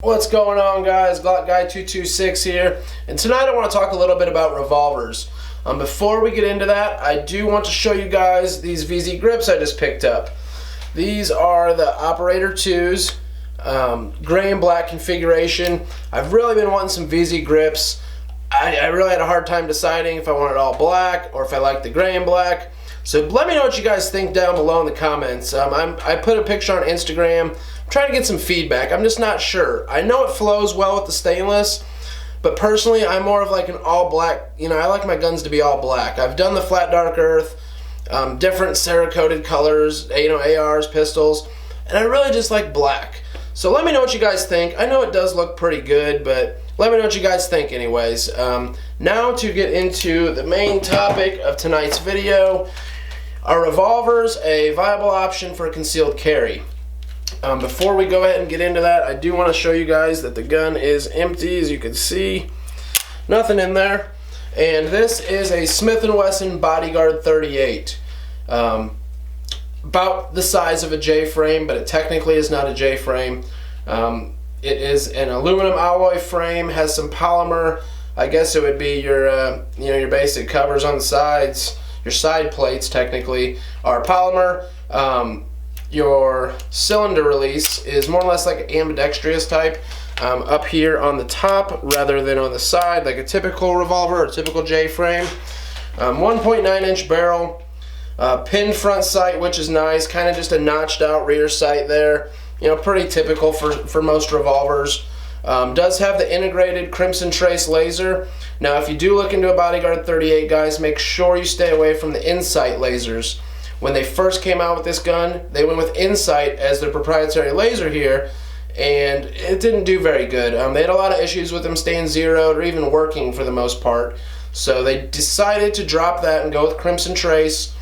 What's going on, guys? Glock Guy 226 here, and tonight I want to talk a little bit about revolvers. Before we get into that, I do want to show you guys these VZ grips I just picked up. These are the Operator 2s, gray and black configuration. I've really been wanting some VZ grips. I really had a hard time deciding if I wanted all black or if I liked the gray and black. So let me know what you guys think down below in the comments. I put a picture on Instagram. I'm trying to get some feedback. I'm just not sure. I know it flows well with the stainless, but personally I'm more of like an all black, I like my guns to be all black. I've done the flat dark earth, different Cerakoted colors, ARs, pistols, and I really just like black. So let me know what you guys think. I know it does look pretty good, but let me know what you guys think anyways. Now to get into the main topic of tonight's video. Are revolvers a viable option for concealed carry? Before we go ahead and get into that, I do want to show you guys that the gun is empty, as you can see. Nothing in there. And this is a Smith & Wesson Bodyguard 38. About the size of a J-frame, but it technically is not a J-frame. It is an aluminum alloy frame, has some polymer. I guess it would be your, your basic covers on the sides. Your side plates technically are polymer. Your cylinder release is more or less like an ambidextrous type, up here on the top rather than on the side like a typical revolver or a typical J-frame. 1.9 inch barrel, pinned front sight, which is nice, kind of just a notched out rear sight there. Pretty typical for most revolvers. Does have the integrated Crimson Trace laser. Now if you do look into a Bodyguard 38, guys, make sure you stay away from the Insight lasers. When they first came out with this gun, they went with Insight as their proprietary laser here, and it didn't do very good. They had a lot of issues with them staying zeroed or even working for the most part. So they decided to drop that and go with Crimson Trace.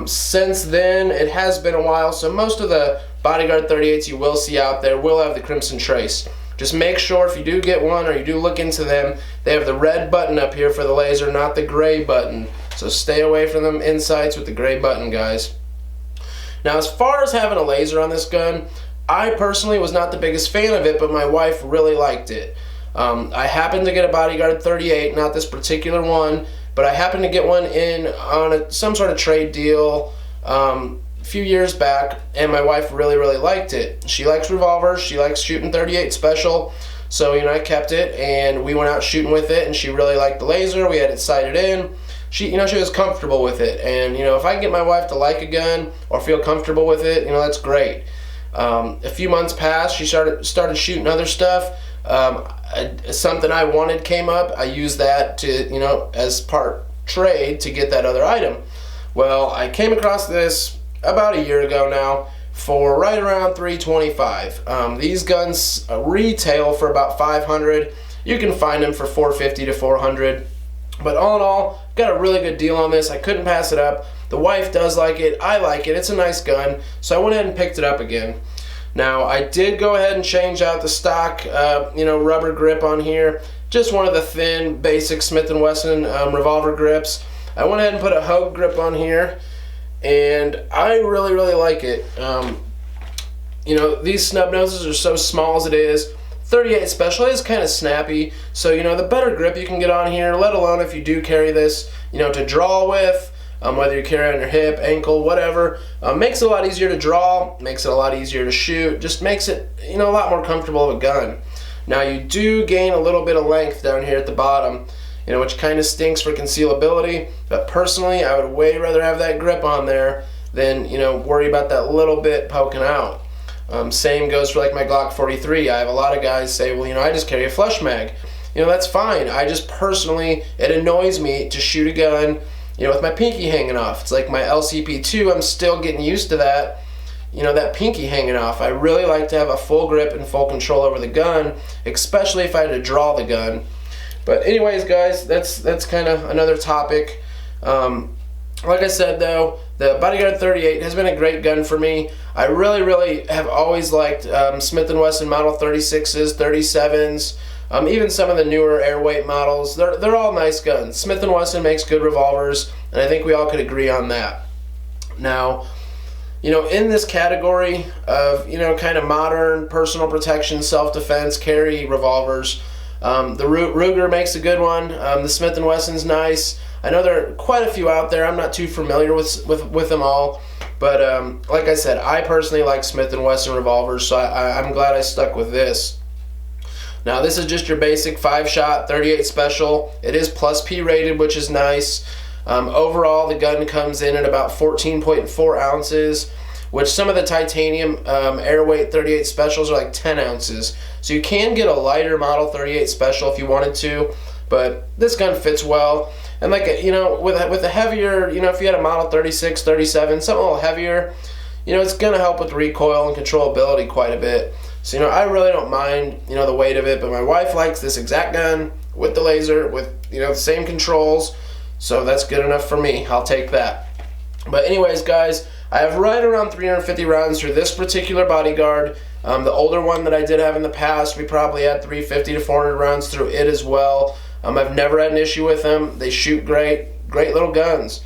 Since then, it has been a while, so most of the Bodyguard 38s you will see out there will have the Crimson Trace. Just make sure if you do get one or you do look into them, they have the red button up here for the laser, not the gray button. So stay away from them Insights with the gray button, guys. Now, as far as having a laser on this gun, I personally was not the biggest fan of it, but my wife really liked it. I happened to get a Bodyguard 38, not this particular one, but I happened to get one in on some sort of trade deal a few years back, and my wife really liked it. She likes revolvers, she likes shooting 38 special, so I kept it and we went out shooting with it, and she really liked the laser. We had it sighted in. She was comfortable with it, and if I can get my wife to like a gun or feel comfortable with it, that's great. A few months passed, she started shooting other stuff. Something I wanted came up. I used that to as part trade to get that other item. Well, I came across this about a year ago now for right around $325. These guns retail for about $500. You can find them for $450 to $400. But all in all, got a really good deal on this. I couldn't pass it up. The wife does like it. I like it. It's a nice gun. So I went ahead and picked it up again. Now, I did go ahead and change out the stock, rubber grip on here. Just one of the thin, basic Smith & Wesson revolver grips. I went ahead and put a Hogue grip on here, and I really like it. These snub noses are so small as it is. 38 Special is kind of snappy, so the better grip you can get on here, let alone if you do carry this, to draw with, whether you carry it on your hip, ankle, whatever, makes it a lot easier to draw, makes it a lot easier to shoot, just makes it, a lot more comfortable of a gun. Now you do gain a little bit of length down here at the bottom, which kind of stinks for concealability, but personally I would way rather have that grip on there than, worry about that little bit poking out. Same goes for like my Glock 43. I have a lot of guys say, well, I just carry a flush mag. That's fine. I just personally, it annoys me to shoot a gun, with my pinky hanging off. It's like my LCP2, I'm still getting used to that, that pinky hanging off. I really like to have a full grip and full control over the gun, especially if I had to draw the gun. But anyways, guys, that's kind of another topic. Like I said, though, the Bodyguard 38 has been a great gun for me. I really have always liked Smith & Wesson Model 36s, 37s, even some of the newer airweight models. They're all nice guns. Smith & Wesson makes good revolvers, and I think we all could agree on that. Now, in this category of, kind of modern personal protection, self-defense, carry revolvers, the Ruger makes a good one. The Smith & Wesson's nice. I know there are quite a few out there. I'm not too familiar with them all. But like I said, I personally like Smith & Wesson revolvers, so I'm glad I stuck with this. Now, this is just your basic 5-shot 38 special. It is plus P rated, which is nice. Overall, the gun comes in at about 14.4 ounces, which some of the titanium airweight 38 specials are like 10 ounces. So you can get a lighter model 38 special if you wanted to, but this gun fits well. And like, with a heavier, if you had a model 36, 37, something a little heavier, it's going to help with recoil and controllability quite a bit. So, I really don't mind, the weight of it, but my wife likes this exact gun with the laser, with, the same controls. So that's good enough for me. I'll take that. But anyways, guys, I have right around 350 rounds through this particular bodyguard. The older one that I did have in the past, we probably had 350 to 400 rounds through it as well. I've never had an issue with them. They shoot great little guns.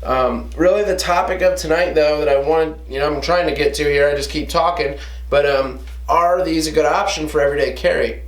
Really the topic of tonight, though, that I want, I'm trying to get to here, I just keep talking, but are these a good option for everyday carry?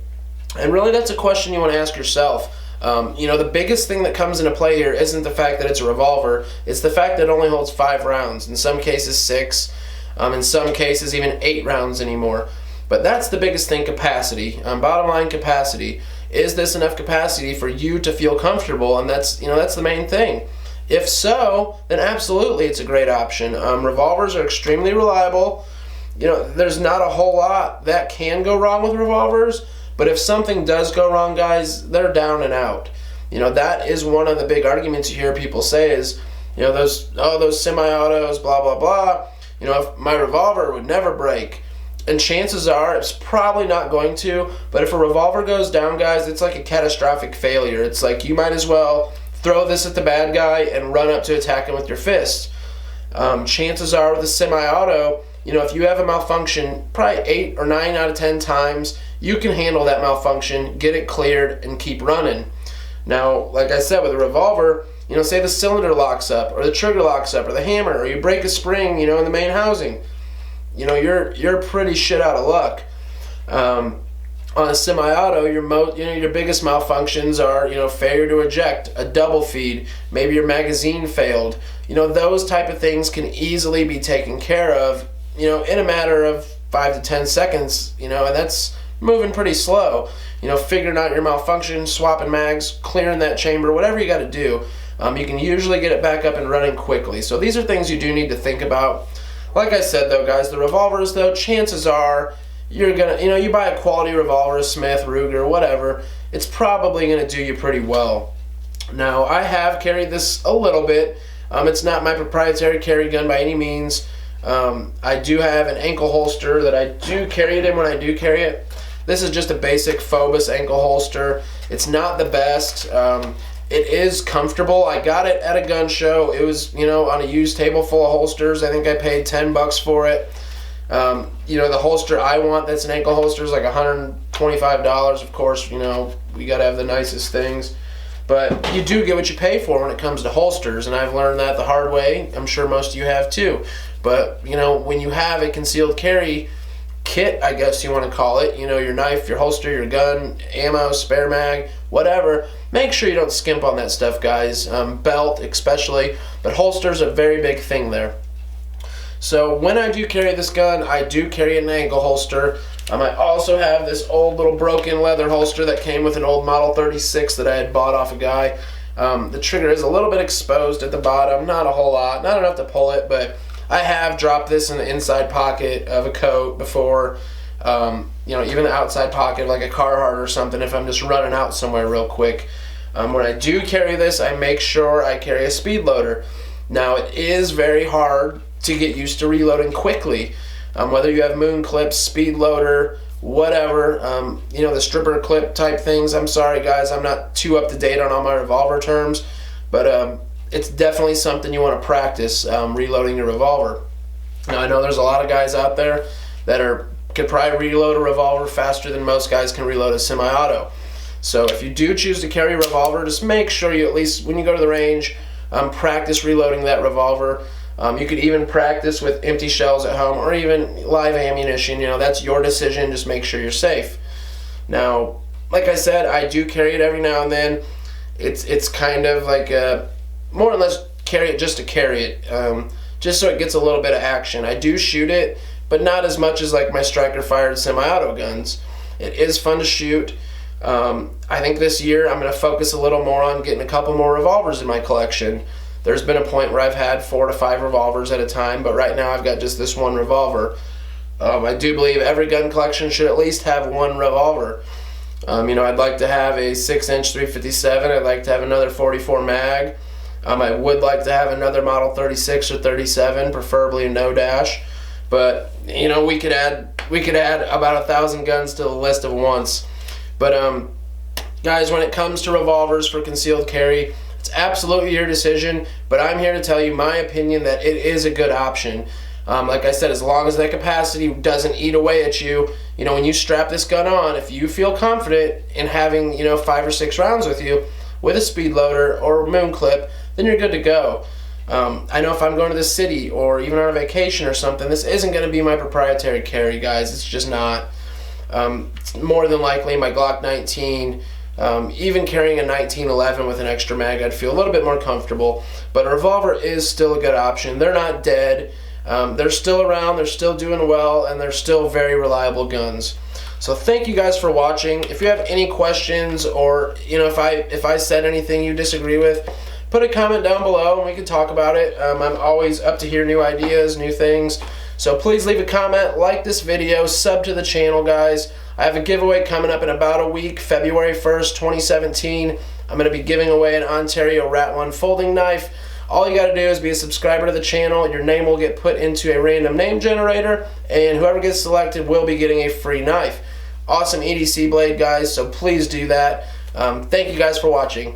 And really that's a question you want to ask yourself. The biggest thing that comes into play here isn't the fact that it's a revolver, it's the fact that it only holds 5 rounds, in some cases 6, in some cases even 8 rounds anymore. But that's the biggest thing, capacity. Bottom line, capacity. Is this enough capacity for you to feel comfortable? And that's the main thing. If so, then absolutely it's a great option. Revolvers are extremely reliable. There's not a whole lot that can go wrong with revolvers, but if something does go wrong, guys, they're down and out. That is one of the big arguments you hear people say is, those semi-autos, blah, blah, blah. If my revolver would never break. And chances are it's probably not going to, but if a revolver goes down, guys, it's like a catastrophic failure. It's like you might as well throw this at the bad guy and run up to attack him with your fist. Chances are with a semi-auto, if you have a malfunction, probably 8 or 9 out of 10 times, you can handle that malfunction, get it cleared, and keep running. Now, like I said, with a revolver, say the cylinder locks up, or the trigger locks up, or the hammer, or you break a spring, in the main housing. You're pretty shit out of luck. On a semi-auto, your biggest malfunctions are, failure to eject, a double feed, maybe your magazine failed. Those type of things can easily be taken care of, in a matter of 5 to 10 seconds, and that's moving pretty slow. Figuring out your malfunction, swapping mags, clearing that chamber, whatever you got to do, you can usually get it back up and running quickly. So these are things you do need to think about. Like I said, though, guys, the revolvers, though, chances are you're going to, you buy a quality revolver, a Smith, Ruger, whatever, it's probably going to do you pretty well. Now, I have carried this a little bit. It's not my proprietary carry gun by any means. I do have an ankle holster that I do carry it in when I do carry it. This is just a basic Phobos ankle holster. It's not the best. It is comfortable. I got it at a gun show. It was, on a used table full of holsters. I think I paid $10 for it. The holster I want that's an ankle holster is like $125. Of course, we got to have the nicest things. But you do get what you pay for when it comes to holsters, and I've learned that the hard way. I'm sure most of you have too. But, when you have a concealed carry kit, I guess you want to call it, your knife, your holster, your gun, ammo, spare mag, whatever, make sure you don't skimp on that stuff, guys. Belt especially, but holster's a very big thing there. So when I do carry this gun, I do carry an ankle holster. I also have this old little broken leather holster that came with an old Model 36 that I had bought off a guy. The trigger is a little bit exposed at the bottom, not a whole lot, not enough to pull it, but I have dropped this in the inside pocket of a coat before, even the outside pocket of like a Carhartt or something if I'm just running out somewhere real quick. When I do carry this, I make sure I carry a speed loader. Now, it is very hard to get used to reloading quickly. Whether you have moon clips, speed loader, whatever, the stripper clip type things. I'm sorry, guys, I'm not too up to date on all my revolver terms, but it's definitely something you want to practice, reloading your revolver. Now, I know there's a lot of guys out there that could probably reload a revolver faster than most guys can reload a semi-auto. So if you do choose to carry a revolver, just make sure you, at least when you go to the range, practice reloading that revolver. You could even practice with empty shells at home or even live ammunition. You know, that's your decision. Just make sure you're safe. Now, like I said, I do carry it every now and then. It's kind of like a, more or less carry it just to carry it, just so it gets a little bit of action. I do shoot it, but not as much as like my striker fired semi-auto guns. It is fun to shoot. I think this year I'm going to focus a little more on getting a couple more revolvers in my collection. There's been a point where I've had 4 to 5 revolvers at a time, but right now I've got just this one revolver. I do believe every gun collection should at least have one revolver. You know, I'd like to have a 6-inch 357. I'd like to have another 44 mag. I would like to have another model 36 or 37, preferably a no dash. But you know, we could add about 1,000 guns to the list at once. But guys, when it comes to revolvers for concealed carry, it's absolutely your decision, but I'm here to tell you my opinion that it is a good option. Like I said, as long as that capacity doesn't eat away at you, you know, when you strap this gun on, if you feel confident in having, you know, 5 or 6 rounds with you with a speed loader or moon clip, then you're good to go. I know if I'm going to the city or even on a vacation or something, this isn't going to be my proprietary carry, guys. It's just not. It's more than likely my Glock 19. Even carrying a 1911 with an extra mag, I'd feel a little bit more comfortable. But a revolver is still a good option. They're not dead. They're still around. They're still doing well, and they're still very reliable guns. So thank you guys for watching. If you have any questions, or you know, if I said anything you disagree with, put a comment down below and we can talk about it. I'm always up to hear new ideas, new things. So please leave a comment, like this video, sub to the channel, guys. I have a giveaway coming up in about a week, February 1st, 2017. I'm going to be giving away an Ontario Rat 1 folding knife. All you got to do is be a subscriber to the channel. Your name will get put into a random name generator, and whoever gets selected will be getting a free knife. Awesome EDC blade, guys, so please do that. Thank you guys for watching.